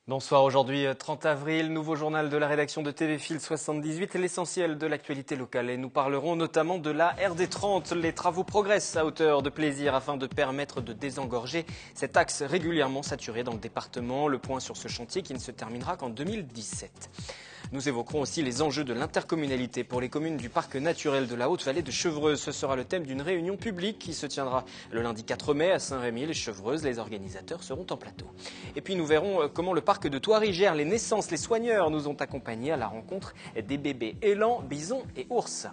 Bonsoir, aujourd'hui 30 avril, nouveau journal de la rédaction de TV Fil 78, l'essentiel de l'actualité locale. Et nous parlerons notamment de la RD30. Les travaux progressent à hauteur de Plaisir afin de permettre de désengorger cet axe régulièrement saturé dans le département. Le point sur ce chantier qui ne se terminera qu'en 2017. Nous évoquerons aussi les enjeux de l'intercommunalité pour les communes du parc naturel de la Haute-Vallée de Chevreuse. Ce sera le thème d'une réunion publique qui se tiendra le lundi 4 mai à Saint-Rémy-les-Chevreuse. Les organisateurs seront en plateau. Et puis nous verrons comment le parc de Thoiry gère les naissances. Les soigneurs nous ont accompagnés à la rencontre des bébés élans, bisons et ours.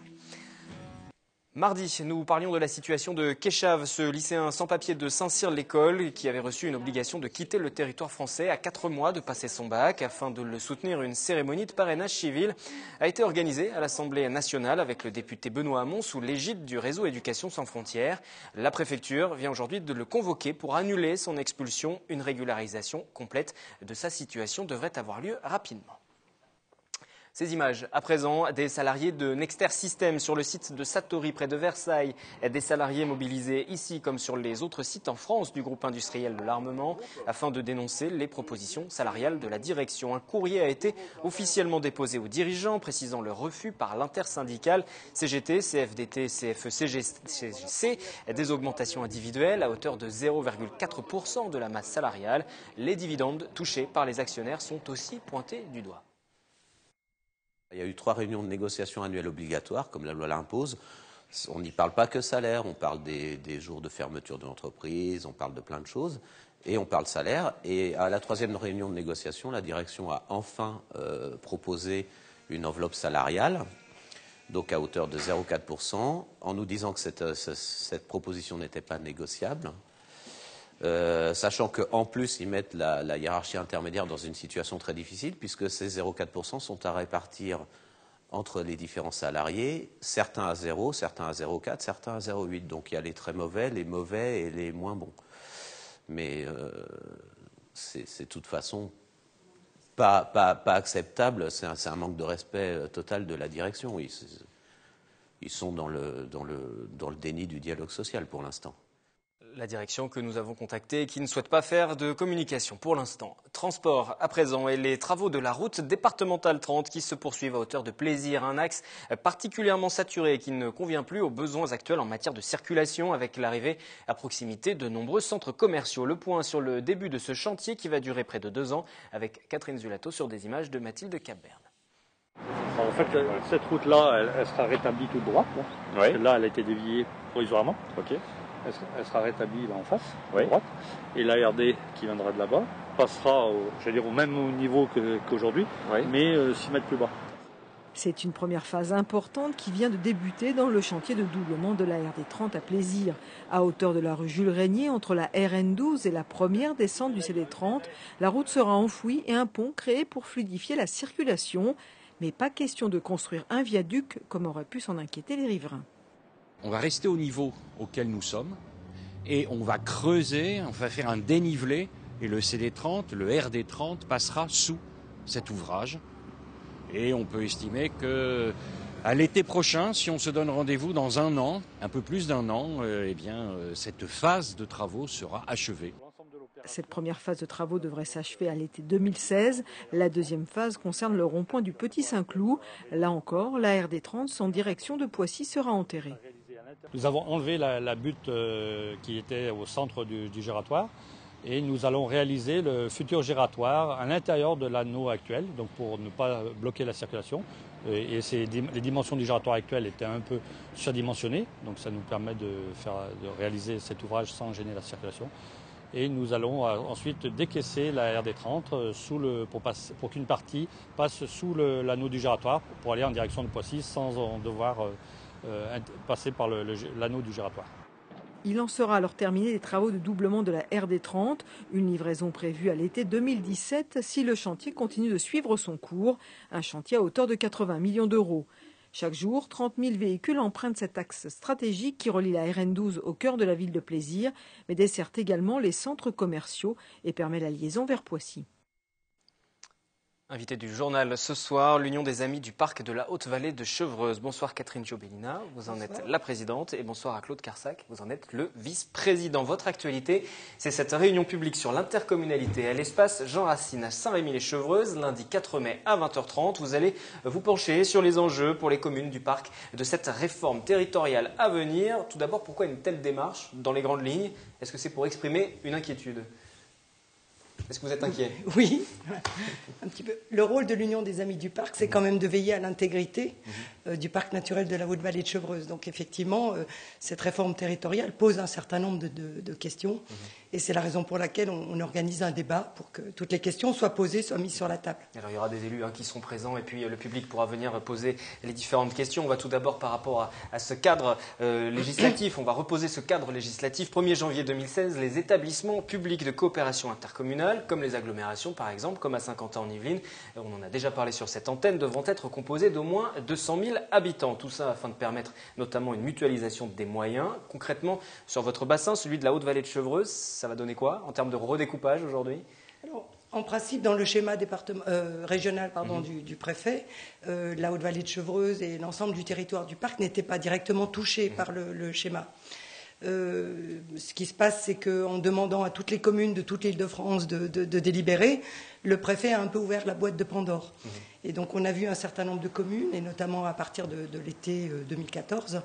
Mardi, nous parlions de la situation de Kéchave, ce lycéen sans papier de Saint-Cyr-l'École qui avait reçu une obligation de quitter le territoire français à 4 mois de passer son bac. Afin de le soutenir, une cérémonie de parrainage civil a été organisée à l'Assemblée nationale avec le député Benoît Hamon sous l'égide du réseau Éducation sans frontières. La préfecture vient aujourd'hui de le convoquer pour annuler son expulsion. Une régularisation complète de sa situation devrait avoir lieu rapidement. Ces images, à présent, des salariés de Nexter Systems sur le site de Satori près de Versailles. Des salariés mobilisés ici comme sur les autres sites en France du groupe industriel de l'armement afin de dénoncer les propositions salariales de la direction. Un courrier a été officiellement déposé aux dirigeants précisant le refus par l'intersyndicale CGT, CFDT, CFE-CGC des augmentations individuelles à hauteur de 0,4% de la masse salariale. Les dividendes touchés par les actionnaires sont aussi pointés du doigt. Il y a eu 3 réunions de négociation annuelles obligatoires, comme la loi l'impose. On n'y parle pas que salaire, on parle des jours de fermeture de l'entreprise, on parle de plein de choses, et on parle salaire. Et à la 3e réunion de négociation, la direction a enfin proposé une enveloppe salariale, donc à hauteur de 0,4%, en nous disant que cette proposition n'était pas négociable. Sachant qu'en plus, ils mettent la hiérarchie intermédiaire dans une situation très difficile, puisque ces 0,4% sont à répartir entre les différents salariés, certains à 0, certains à 0,4, certains à 0,8. Donc il y a les très mauvais, les mauvais et les moins bons. Mais c'est de toute façon pas acceptable, c'est un manque de respect total de la direction. Ils sont dans le déni du dialogue social pour l'instant. La direction que nous avons contactée et qui ne souhaite pas faire de communication pour l'instant. Transport à présent et les travaux de la route départementale 30 qui se poursuivent à hauteur de Plaisir. Un axe particulièrement saturé et qui ne convient plus aux besoins actuels en matière de circulation avec l'arrivée à proximité de nombreux centres commerciaux. Le point sur le début de ce chantier qui va durer près de 2 ans avec Catherine Zulato sur des images de Mathilde Capberne. En fait, cette route-là, elle sera rétablie toute droite. Là. Oui. Parce que là, elle a été déviée provisoirement. Ok. Elle sera rétablie là en face, Oui. à droite. Et la RD qui viendra de là-bas passera au même niveau qu'aujourd'hui, Oui. mais 6 mètres plus bas. C'est une première phase importante qui vient de débuter dans le chantier de doublement de la RD30 à Plaisir. À hauteur de la rue Jules Régnier, entre la RN12 et la première descente du CD30, la route sera enfouie et un pont créé pour fluidifier la circulation. Mais pas question de construire un viaduc comme auraient pu s'en inquiéter les riverains. On va rester au niveau auquel nous sommes et on va creuser, on va faire un dénivelé et le CD30, le RD30 passera sous cet ouvrage. Et on peut estimer que à l'été prochain, si on se donne rendez-vous dans 1 an, un peu plus d'1 an, cette phase de travaux sera achevée. Cette première phase de travaux devrait s'achever à l'été 2016. La deuxième phase concerne le rond-point du Petit Saint-Cloud. Là encore, la RD30 en direction de Poissy sera enterrée. Nous avons enlevé la butte qui était au centre du giratoire et nous allons réaliser le futur giratoire à l'intérieur de l'anneau actuel, donc pour ne pas bloquer la circulation. Et les dimensions du giratoire actuel étaient un peu surdimensionnées, donc ça nous permet de réaliser cet ouvrage sans gêner la circulation. Et nous allons ensuite décaisser la RD30 pour qu'une partie passe sous l'anneau du giratoire pour aller en direction de Poissy sans devoir passer par l'anneau du giratoire. Il en sera alors terminé les travaux de doublement de la RD30, une livraison prévue à l'été 2017 si le chantier continue de suivre son cours, un chantier à hauteur de 80 millions d'euros. Chaque jour, 30 000 véhicules empruntent cet axe stratégique qui relie la RN12 au cœur de la ville de Plaisir, mais dessert également les centres commerciaux et permet la liaison vers Poissy. Invité du journal ce soir, l'Union des Amis du Parc de la Haute-Vallée de Chevreuse. Bonsoir Catherine Giobellina, vous en êtes la présidente, et bonsoir à Claude Carsac, vous en êtes le vice-président. Votre actualité, c'est cette réunion publique sur l'intercommunalité à l'espace Jean Racine à Saint-Rémy-les-Chevreuses, lundi 4 mai à 20h30. Vous allez vous pencher sur les enjeux pour les communes du parc de cette réforme territoriale à venir. Tout d'abord, pourquoi une telle démarche dans les grandes lignes? Est-ce que c'est pour exprimer une inquiétude? Est-ce que vous êtes inquiet? Oui, un petit peu. Le rôle de l'Union des Amis du Parc, c'est quand même de veiller à l'intégrité du parc naturel de la Haute-Vallée de Chevreuse. Donc effectivement, cette réforme territoriale pose un certain nombre de questions. Et c'est la raison pour laquelle on organise un débat pour que toutes les questions soient posées, soient mises sur la table. Alors il y aura des élus qui seront présents et puis le public pourra venir poser les différentes questions. On va tout d'abord par rapport à ce cadre législatif. On va reposer ce cadre législatif. 1er janvier 2016, les établissements publics de coopération intercommunale, comme les agglomérations par exemple, comme à Saint-Quentin-en-Yvelines, on en a déjà parlé sur cette antenne, devront être composés d'au moins 200 000 habitants. Tout ça afin de permettre notamment une mutualisation des moyens. Concrètement, sur votre bassin, celui de la Haute-Vallée de Chevreuse, ça va donner quoi en termes de redécoupage aujourd'hui? Alors, en principe, dans le schéma régional du préfet, la Haute-Vallée de Chevreuse et l'ensemble du territoire du parc n'étaient pas directement touchés par le schéma. Ce qui se passe, c'est qu'en demandant à toutes les communes de toute l'Île-de-France de délibérer, le préfet a un peu ouvert la boîte de Pandore. Et donc on a vu un certain nombre de communes, et notamment à partir de l'été 2014,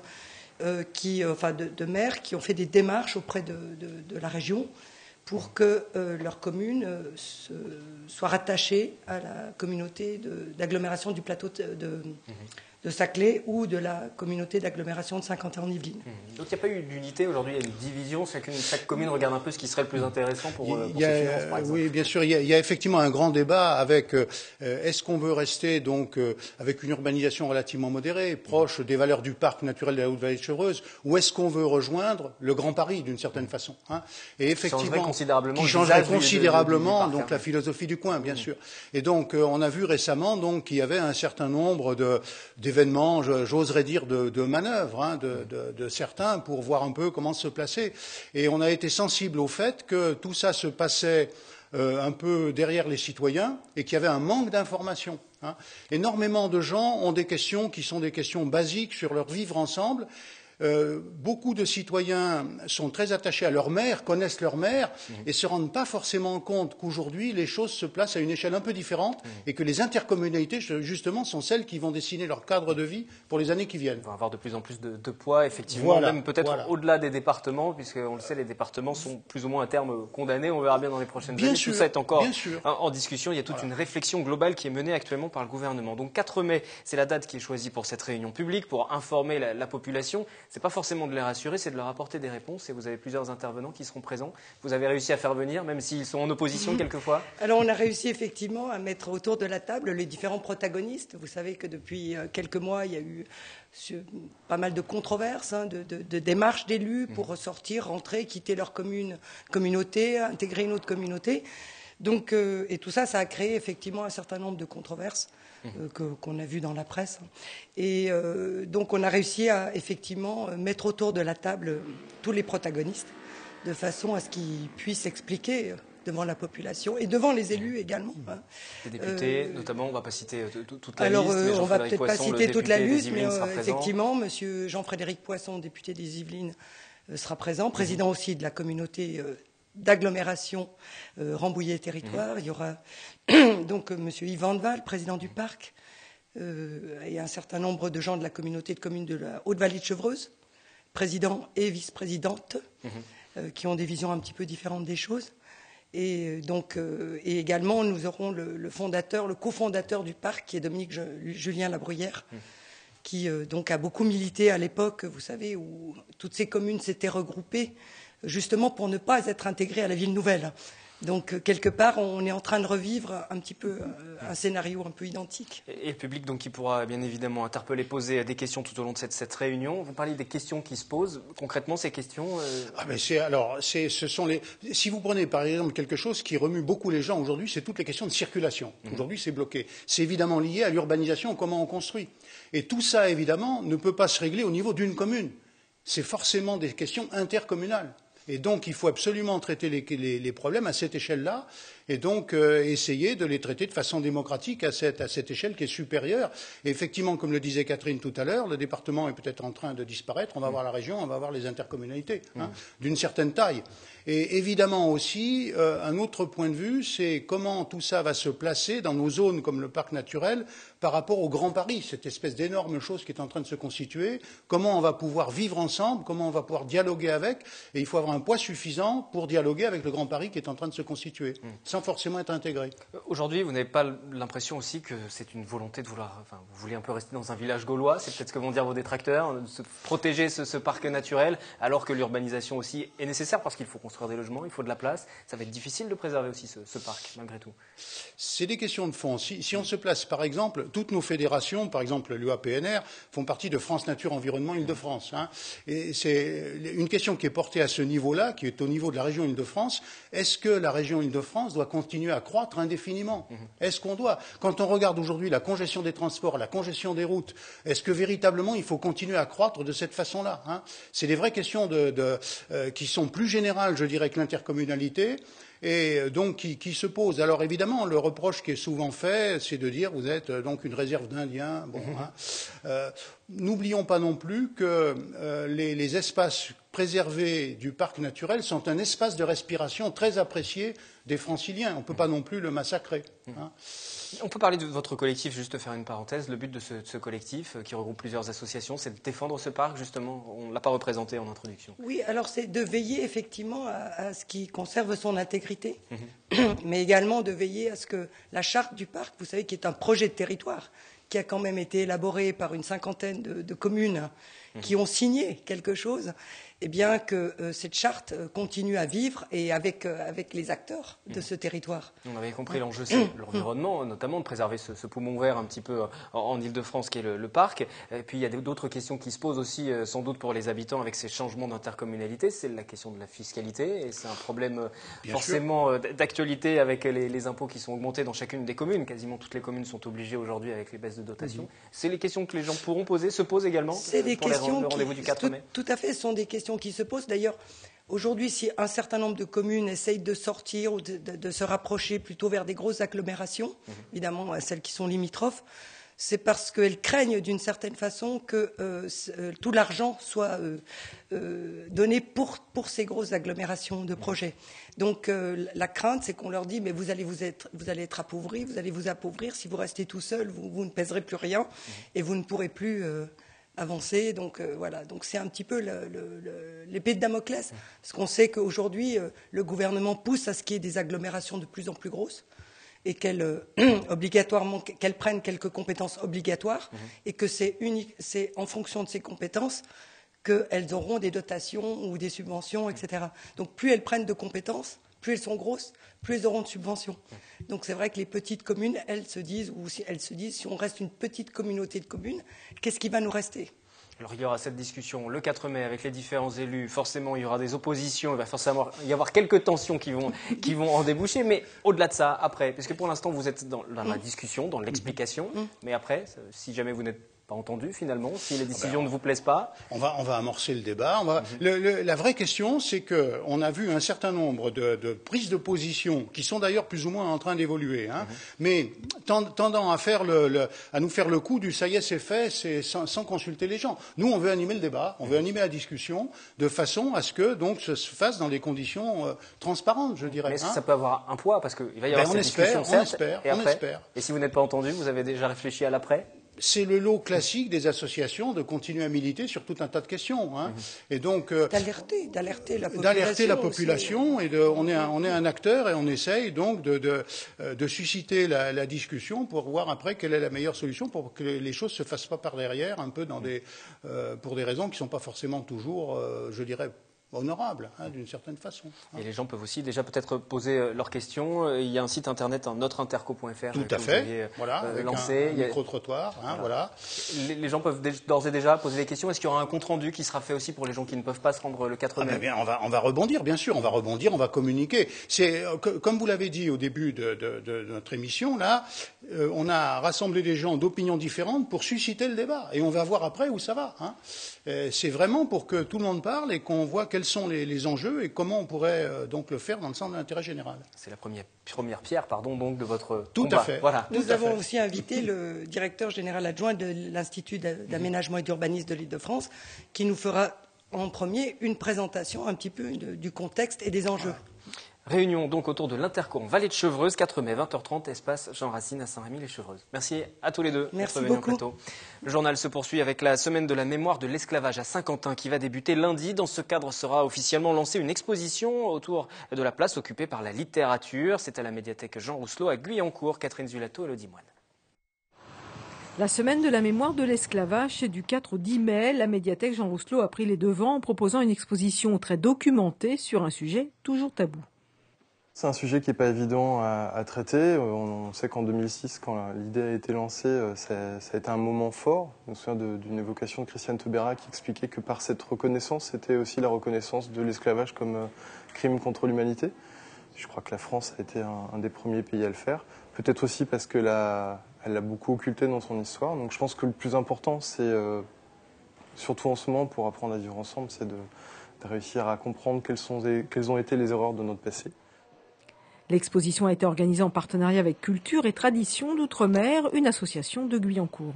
de maires qui ont fait des démarches auprès de la région pour que leur commune soit rattachée à la communauté d'agglomération du plateau de Saclay ou de la communauté d'agglomération de Saint-Quentin-en-Yvelines. Donc il n'y a pas eu d'unité aujourd'hui, il y a une division, chaque commune regarde un peu ce qui serait le plus intéressant pour ses finances, par exemple. Oui, bien sûr, il y a effectivement un grand débat avec est-ce qu'on veut rester donc avec une urbanisation relativement modérée, proche des valeurs du parc naturel de la Haute-Vallée de Chevreuse, ou est-ce qu'on veut rejoindre le Grand Paris d'une certaine façon, et effectivement, qui changerait considérablement donc la philosophie du coin, bien sûr. Et donc on a vu récemment donc qu'il y avait un certain nombre d'événements, j'oserais dire de manœuvres de certains pour voir un peu comment se placer. Et on a été sensible au fait que tout ça se passait un peu derrière les citoyens et qu'il y avait un manque d'information. Énormément de gens ont des questions qui sont des questions basiques sur leur vivre ensemble. Beaucoup de citoyens sont très attachés à leur maire, connaissent leur maire et ne se rendent pas forcément compte qu'aujourd'hui les choses se placent à une échelle un peu différente et que les intercommunalités justement sont celles qui vont dessiner leur cadre de vie pour les années qui viennent. On va avoir de plus en plus de poids, effectivement, même peut-être au-delà des départements, puisqu'on le sait, les départements sont plus ou moins à terme condamnés, on verra bien dans les prochaines années. Tout ça est encore en discussion, il y a toute une réflexion globale qui est menée actuellement par le gouvernement. Donc 4 mai, c'est la date qui est choisie pour cette réunion publique, pour informer la population. C'est pas forcément de les rassurer, c'est de leur apporter des réponses. Et vous avez plusieurs intervenants qui seront présents. Vous avez réussi à faire venir, même s'ils sont en opposition quelquefois? Alors on a réussi effectivement à mettre autour de la table les différents protagonistes. Vous savez que depuis quelques mois, il y a eu pas mal de controverses, de démarches d'élus pour ressortir, rentrer, quitter leur communauté, intégrer une autre communauté. Donc, et tout ça, ça a créé effectivement un certain nombre de controverses qu'on a vues dans la presse. Et donc, on a réussi à effectivement mettre autour de la table tous les protagonistes de façon à ce qu'ils puissent expliquer devant la population et devant les élus également. Les députés, notamment, on ne va pas citer toute la liste. Mais on ne va peut-être pas citer toute la liste, mais effectivement, M. Jean-Frédéric Poisson, député des Yvelines, sera présent, président aussi de la communauté d'agglomération Rambouillet Territoire. Il y aura donc M. Yves Andeval, président du parc, et un certain nombre de gens de la communauté de communes de la Haute-Vallée de Chevreuse, président et vice-présidente, qui ont des visions un petit peu différentes des choses. Et donc, et également, nous aurons le cofondateur du parc, qui est Dominique Julien Labruyère, qui donc a beaucoup milité à l'époque, vous savez, où toutes ces communes s'étaient regroupées, justement pour ne pas être intégrées à la ville nouvelle. Donc, quelque part, on est en train de revivre un petit peu un scénario un peu identique. Et le public, donc, qui pourra bien évidemment interpeller, poser des questions tout au long de cette réunion. Vous parlez des questions qui se posent. Concrètement, ces questions si vous prenez par exemple quelque chose qui remue beaucoup les gens aujourd'hui, c'est toutes les questions de circulation. Aujourd'hui, c'est bloqué. C'est évidemment lié à l'urbanisation, comment on construit. Et tout ça, évidemment, ne peut pas se régler au niveau d'une commune. C'est forcément des questions intercommunales. Et donc, il faut absolument traiter les problèmes à cette échelle-là. et donc essayer de les traiter de façon démocratique à cette échelle qui est supérieure. Et effectivement, comme le disait Catherine tout à l'heure, le département est peut-être en train de disparaître, on va avoir la région, on va avoir les intercommunalités, d'une certaine taille. Et évidemment aussi, un autre point de vue, c'est comment tout ça va se placer dans nos zones comme le parc naturel par rapport au Grand Paris, cette espèce d'énorme chose qui est en train de se constituer, comment on va pouvoir vivre ensemble, comment on va pouvoir dialoguer avec, et il faut avoir un poids suffisant pour dialoguer avec le Grand Paris qui est en train de se constituer, sans forcément être intégré. Aujourd'hui, vous n'avez pas l'impression aussi que c'est une volonté de vouloir, enfin, vous voulez un peu rester dans un village gaulois, c'est peut-être ce que vont dire vos détracteurs, de se protéger ce parc naturel, alors que l'urbanisation aussi est nécessaire parce qu'il faut construire des logements, il faut de la place. Ça va être difficile de préserver aussi ce parc, malgré tout. C'est des questions de fond. Si on se place, par exemple, toutes nos fédérations, par exemple l'UAPNR, font partie de France Nature Environnement Île-de-France. Hein, et c'est une question qui est portée à ce niveau-là, qui est au niveau de la région Île-de-France. Est-ce que la région Île-de-France doit continuer à croître indéfiniment? Est-ce qu'on doit? Quand on regarde aujourd'hui la congestion des transports, la congestion des routes, est-ce que véritablement il faut continuer à croître de cette façon-là, hein? C'est des vraies questions qui sont plus générales, je dirais, que l'intercommunalité, et donc qui se posent. Alors évidemment, le reproche qui est souvent fait, c'est de dire vous êtes donc une réserve d'Indiens. Bon, hein. N'oublions pas non plus que les espaces préservés du parc naturel sont un espace de respiration très apprécié des Franciliens. On ne peut pas non plus le massacrer. Hein. On peut parler de votre collectif, juste faire une parenthèse. Le but de ce collectif, qui regroupe plusieurs associations, c'est de défendre ce parc, justement. On ne l'a pas représenté en introduction. Oui, alors c'est de veiller effectivement à ce qui conserve son intégrité, mais également de veiller à ce que la charte du parc, vous savez, qui est un projet de territoire, qui a quand même été élaboré par une cinquantaine de communes qui ont signé quelque chose, eh bien que cette charte continue à vivre et avec les acteurs de ce territoire. On avait compris l'enjeu, c'est l'environnement, notamment de préserver ce poumon vert un petit peu en Île-de-France qui est le parc. Et puis il y a d'autres questions qui se posent aussi, sans doute pour les habitants avec ces changements d'intercommunalité. C'est la question de la fiscalité et c'est un problème forcément d'actualité avec les impôts qui sont augmentés dans chacune des communes. Quasiment toutes les communes sont obligées aujourd'hui avec les baisses de dotation. C'est les questions que les gens pourront poser, se posent également pour le rendez-vous du 4 mai. Tout à fait, ce sont des questions qui se posent. D'ailleurs, aujourd'hui, si un certain nombre de communes essayent de sortir ou de se rapprocher plutôt vers des grosses agglomérations, évidemment celles qui sont limitrophes, c'est parce qu'elles craignent d'une certaine façon que tout l'argent soit donné pour ces grosses agglomérations de projets. Donc la crainte, c'est qu'on leur dit mais vous allez être appauvris, vous allez vous appauvrir, si vous restez tout seul, vous ne pèserez plus rien et vous ne pourrez plus avancer. Donc voilà, donc c'est un petit peu l'épée de Damoclès, parce qu'on sait qu'aujourd'hui le gouvernement pousse à ce qu'il y ait des agglomérations de plus en plus grosses et obligatoirement qu'elles prennent quelques compétences obligatoires et que c'est en fonction de ces compétences qu'elles auront des dotations ou des subventions, etc. Donc plus elles prennent de compétences, plus elles sont grosses, plus elles auront de subventions. Donc c'est vrai que les petites communes, elles se disent, si on reste une petite communauté de communes, qu'est-ce qui va nous rester ? Alors il y aura cette discussion le 4 mai avec les différents élus. Forcément, il y aura des oppositions, il va forcément y avoir quelques tensions qui vont en déboucher. Mais au-delà de ça, après, parce que pour l'instant, vous êtes dans la discussion, dans l'explication. Mais après, si jamais vous n'êtes pas entendu finalement, si les décisions ne vous plaisent pas. On va amorcer le débat. La vraie question, c'est qu'on a vu un certain nombre de prises de position qui sont d'ailleurs plus ou moins en train d'évoluer, hein, mais tendant à nous faire le coup du ça y est, c'est fait, c'est sans consulter les gens. Nous, on veut animer le débat, on veut animer la discussion de façon à ce que donc ça se fasse dans des conditions transparentes, je dirais. Mais est-ce que ça peut avoir un poids parce qu'il va y avoir cette discussion, on espère. Et si vous n'êtes pas entendu, vous avez déjà réfléchi à l'après ? C'est le lot classique des associations de continuer à militer sur tout un tas de questions. Hein. Et donc d'alerter la population. Et on est un acteur et on essaye donc de susciter la discussion pour voir après quelle est la meilleure solution pour que les choses se fassent pas par derrière, un peu pour des raisons qui sont pas forcément toujours, je dirais, honorable, hein, d'une certaine façon. Et les gens peuvent aussi déjà peut-être poser leurs questions. Il y a un site internet, notreinterco.fr. Tout à fait. Voilà, avec lancé. Un micro-trottoir. Hein, voilà. Les gens peuvent d'ores et déjà poser des questions. Est-ce qu'il y aura un compte-rendu qui sera fait aussi pour les gens qui ne peuvent pas se rendre le 4 mai? Bien, on va rebondir, bien sûr. On va rebondir, on va communiquer. C'est comme vous l'avez dit au début de notre émission, là, on a rassemblé des gens d'opinions différentes pour susciter le débat. Et on va voir après où ça va. Hein. C'est vraiment pour que tout le monde parle et qu'on voit quelles quels sont les enjeux et comment on pourrait donc le faire dans le sens de l'intérêt général. C'est la première pierre donc, de votre Tout combat. à fait. Voilà. Nous avons aussi invité le directeur général adjoint de l'Institut d'aménagement et d'urbanisme de l'Île-de-France qui nous fera en premier une présentation un petit peu du contexte et des enjeux. Réunion donc autour de l'Intercourant Vallée de Chevreuse, 4 mai, 20h30, espace Jean Racine à Saint-Rémy-les-Chevreuse. Merci à tous les deux. Merci d'être venus beaucoup. en plateau. Le journal se poursuit avec la semaine de la mémoire de l'esclavage à Saint-Quentin qui va débuter lundi. Dans ce cadre sera officiellement lancée une exposition autour de la place occupée par la littérature. C'est à la médiathèque Jean Rousselot à Guyancourt. Catherine Zulato et Elodie Moine. La semaine de la mémoire de l'esclavage, c'est du 4 au 10 mai. La médiathèque Jean Rousselot a pris les devants en proposant une exposition très documentée sur un sujet toujours tabou. C'est un sujet qui n'est pas évident à traiter. On sait qu'en 2006, quand l'idée a été lancée, ça a été un moment fort. Je me souviens d'une évocation de Christiane Taubira qui expliquait que par cette reconnaissance, c'était aussi la reconnaissance de l'esclavage comme crime contre l'humanité. Je crois que la France a été un des premiers pays à le faire. Peut-être aussi parce qu'elle l'a beaucoup occulté dans son histoire. Donc je pense que le plus important, c'est, surtout en ce moment, pour apprendre à vivre ensemble, c'est de réussir à comprendre quelles ont été les erreurs de notre passé. L'exposition a été organisée en partenariat avec Culture et Tradition d'Outre-mer, une association de Guyancourt.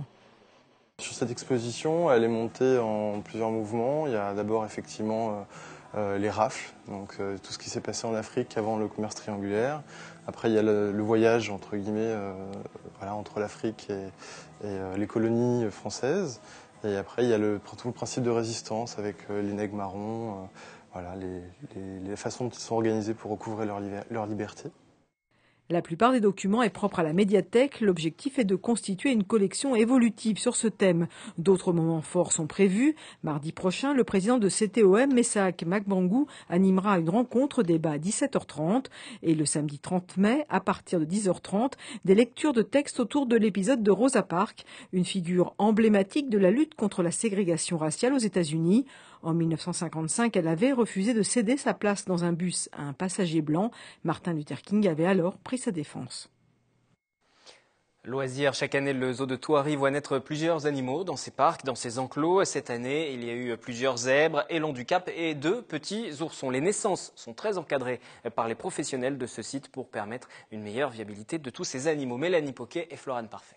Sur cette exposition, elle est montée en plusieurs mouvements. Il y a d'abord effectivement les rafles, donc tout ce qui s'est passé en Afrique avant le commerce triangulaire. Après, il y a le voyage entre guillemets, entre l'Afrique et les colonies françaises. Et après, il y a tout le principe de résistance avec les nègres marrons. Les façons dont ils sont organisés pour recouvrer leur liberté. La plupart des documents est propre à la médiathèque. L'objectif est de constituer une collection évolutive sur ce thème. D'autres moments forts sont prévus. Mardi prochain, le président de CTOM, Messac Magbangou, animera une rencontre débat à 17h30. Et le samedi 30 mai, à partir de 10h30, des lectures de textes autour de l'épisode de Rosa Parks, une figure emblématique de la lutte contre la ségrégation raciale aux États-Unis. En 1955, elle avait refusé de céder sa place dans un bus à un passager blanc. Martin Luther King avait alors pris sa défense. Loisirs, chaque année, le zoo de Thoiry voit naître plusieurs animaux dans ses parcs, dans ses enclos. Cette année, il y a eu plusieurs zèbres, élans du Cap et 2 petits oursons. Les naissances sont très encadrées par les professionnels de ce site pour permettre une meilleure viabilité de tous ces animaux. Mélanie Poquet et Florane Parfait.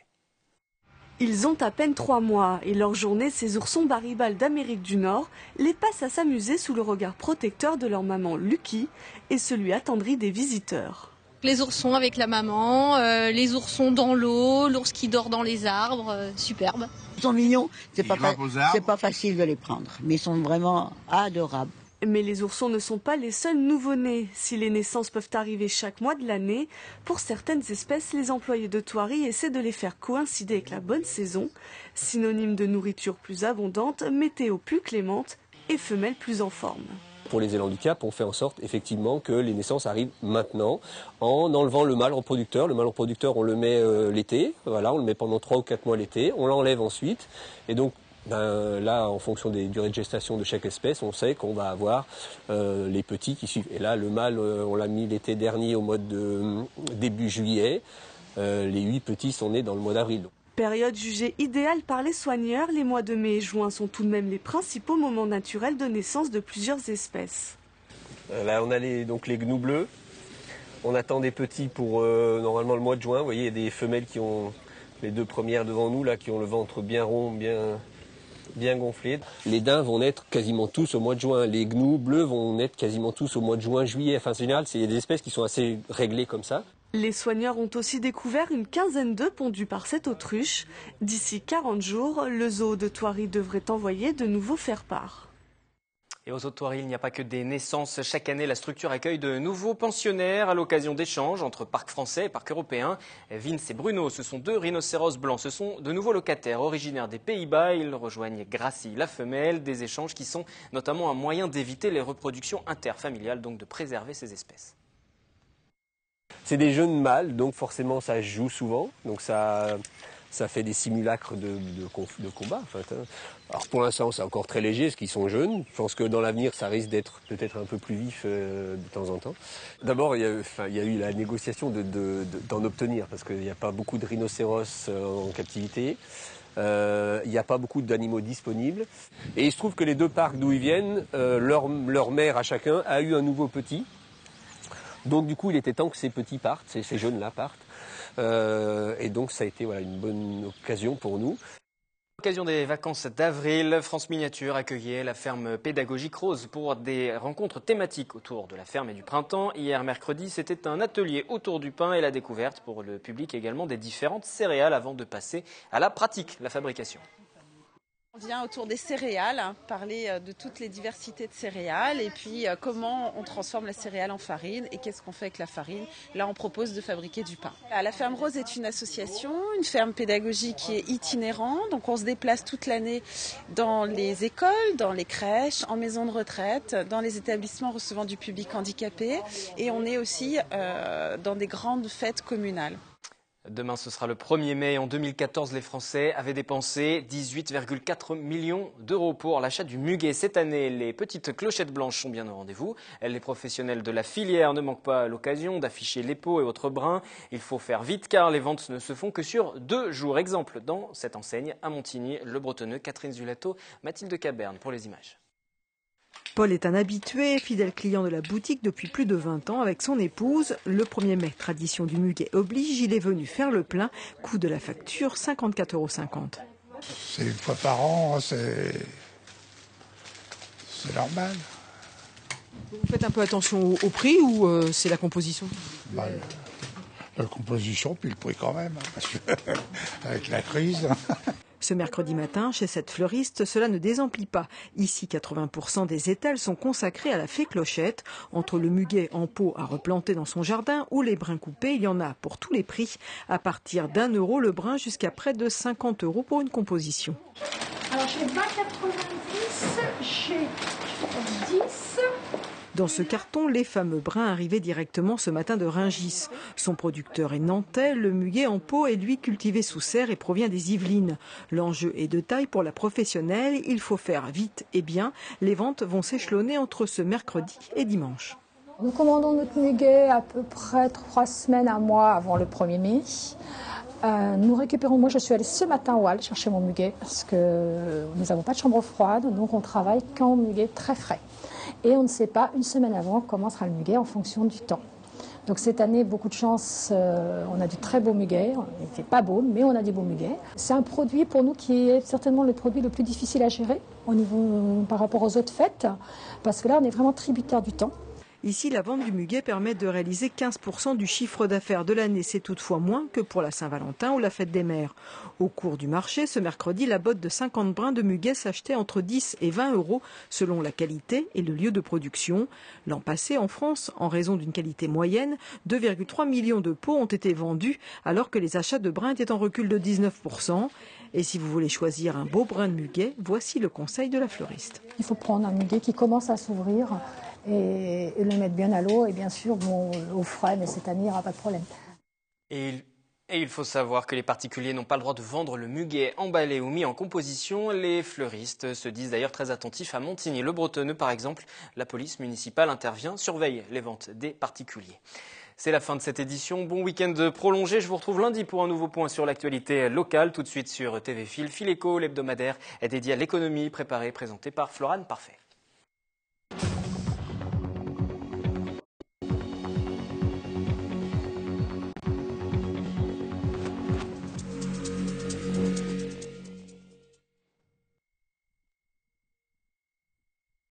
Ils ont à peine 3 mois et leur journée, ces oursons baribales d'Amérique du Nord les passent à s'amuser sous le regard protecteur de leur maman Lucky et celui attendri des visiteurs. Les oursons avec la maman, les oursons dans l'eau, l'ours qui dort dans les arbres, superbe. Ils sont mignons, c'est pas facile de les prendre, mais ils sont vraiment adorables. Mais les oursons ne sont pas les seuls nouveau-nés. Si les naissances peuvent arriver chaque mois de l'année, pour certaines espèces, les employés de Thoiry essaient de les faire coïncider avec la bonne saison, synonyme de nourriture plus abondante, météo plus clémente et femelles plus en forme. Pour les élans du Cap, on fait en sorte effectivement que les naissances arrivent maintenant en enlevant le mâle reproducteur. Le mâle reproducteur, on le met l'été, on le met pendant 3 ou 4 mois l'été, on l'enlève ensuite et donc là, en fonction des durées de gestation de chaque espèce, on sait qu'on va avoir les petits qui suivent. Et là, le mâle, on l'a mis l'été dernier au mois de début juillet. Les 8 petits sont nés dans le mois d'avril. Période jugée idéale par les soigneurs, les mois de mai et juin sont tout de même les principaux moments naturels de naissance de plusieurs espèces. Là, on a les gnous bleus. On attend des petits pour normalement le mois de juin. Vous voyez, il y a des femelles qui ont les 2 premières devant nous, là, qui ont le ventre bien rond, bien gonflé. Les daims vont naître quasiment tous au mois de juin. Les gnous bleus vont naître quasiment tous au mois de juin, juillet. Enfin, en général, il y a des espèces qui sont assez réglées comme ça. Les soigneurs ont aussi découvert une quinzaine d'œufs pondus par cette autruche. D'ici 40 jours, le zoo de Thoiry devrait envoyer de nouveaux faire-part. Et aux zoo de Thoiry, il n'y a pas que des naissances. Chaque année, la structure accueille de nouveaux pensionnaires à l'occasion d'échanges entre parcs français et parcs européens. Vince et Bruno, ce sont 2 rhinocéros blancs. Ce sont de nouveaux locataires originaires des Pays-Bas. Ils rejoignent Gracie, la femelle. Des échanges qui sont notamment un moyen d'éviter les reproductions interfamiliales, donc de préserver ces espèces. C'est des jeunes mâles, donc forcément ça joue souvent, donc ça fait des simulacres de combat. En fait. Alors pour l'instant c'est encore très léger parce qu'ils sont jeunes. Je pense que dans l'avenir ça risque d'être peut-être un peu plus vif de temps en temps. D'abord il y a eu la négociation d'en obtenir parce qu'il n'y a pas beaucoup de rhinocéros en captivité. Il n'y a pas beaucoup d'animaux disponibles. Et il se trouve que les deux parcs d'où ils viennent, leur mère à chacun a eu un nouveau petit. Donc du coup, il était temps que ces petits partent, ces jeunes-là partent. Et donc ça a été une bonne occasion pour nous. À l'occasion des vacances d'avril, France Miniature accueillait la ferme pédagogique Rose pour des rencontres thématiques autour de la ferme et du printemps. Hier, mercredi, c'était un atelier autour du pain et la découverte pour le public également des différentes céréales avant de passer à la pratique, la fabrication. On vient autour des céréales, parler de toutes les diversités de céréales et puis comment on transforme la céréale en farine et qu'est-ce qu'on fait avec la farine. Là, on propose de fabriquer du pain. La Ferme Rose est une association, une ferme pédagogique qui est itinérante. Donc on se déplace toute l'année dans les écoles, dans les crèches, en maisons de retraite, dans les établissements recevant du public handicapé et on est aussi dans des grandes fêtes communales. Demain, ce sera le 1er mai. En 2014, les Français avaient dépensé 18,4 millions d'euros pour l'achat du muguet. Cette année, les petites clochettes blanches sont bien au rendez-vous. Les professionnels de la filière ne manquent pas l'occasion d'afficher les pots et autres brins. Il faut faire vite car les ventes ne se font que sur 2 jours. Exemple dans cette enseigne à Montigny, le Bretonneux, Catherine Zulato, Mathilde Caberne pour les images. Paul est un habitué, fidèle client de la boutique depuis plus de 20 ans avec son épouse. Le 1er mai, tradition du muguet oblige, il est venu faire le plein. Coût de la facture, 54,50 €. C'est une fois par an, c'est normal. Vous faites un peu attention au prix ou c'est la composition? La composition, puis le prix quand même, parce que, avec la crise. Ce mercredi matin, chez cette fleuriste, cela ne désemplit pas. Ici, 80% des étals sont consacrés à la fée Clochette. Entre le muguet en pot à replanter dans son jardin ou les brins coupés, il y en a pour tous les prix. À partir d'1 € le brin jusqu'à près de 50 € pour une composition. Alors j'ai 20,90, j'ai 10. Dans ce carton, les fameux brins arrivés directement ce matin de Rungis. Son producteur est nantais, le muguet en pot est lui cultivé sous serre et provient des Yvelines. L'enjeu est de taille pour la professionnelle, il faut faire vite et bien. Les ventes vont s'échelonner entre ce mercredi et dimanche. Nous commandons notre muguet à peu près 3 semaines, un mois avant le 1er mai. Nous récupérons, moi je suis allée ce matin au Halles chercher mon muguet parce que nous n'avons pas de chambre froide, donc on travaille qu'en muguet très frais. Et on ne sait pas une semaine avant comment sera le muguet en fonction du temps. Donc cette année, beaucoup de chance, on a du très beau muguet. Il ne fait pas beau, mais on a des beaux muguets. C'est un produit pour nous qui est certainement le produit le plus difficile à gérer par rapport aux autres fêtes, parce que là on est vraiment tributaire du temps. Ici, la vente du muguet permet de réaliser 15% du chiffre d'affaires de l'année. C'est toutefois moins que pour la Saint-Valentin ou la fête des mères. Au cours du marché, ce mercredi, la botte de 50 brins de muguet s'achetait entre 10 et 20 € selon la qualité et le lieu de production. L'an passé, en France, en raison d'une qualité moyenne, 2,3 millions de pots ont été vendus alors que les achats de brins étaient en recul de 19%. Et si vous voulez choisir un beau brin de muguet, voici le conseil de la fleuriste. Il faut prendre un muguet qui commence à s'ouvrir et le mettre bien à l'eau et bien sûr au frais, mais cette année il n'y aura pas de problème. Et il faut savoir que les particuliers n'ont pas le droit de vendre le muguet emballé ou mis en composition. Les fleuristes se disent d'ailleurs très attentifs à Montigny. Le Bretonneux, par exemple, la police municipale intervient, surveille les ventes des particuliers. C'est la fin de cette édition. Bon week-end prolongé. Je vous retrouve lundi pour un nouveau point sur l'actualité locale. Tout de suite sur TV Fil. Fil Éco, l'hebdomadaire est dédié à l'économie, préparé, présenté par Florane Parfait.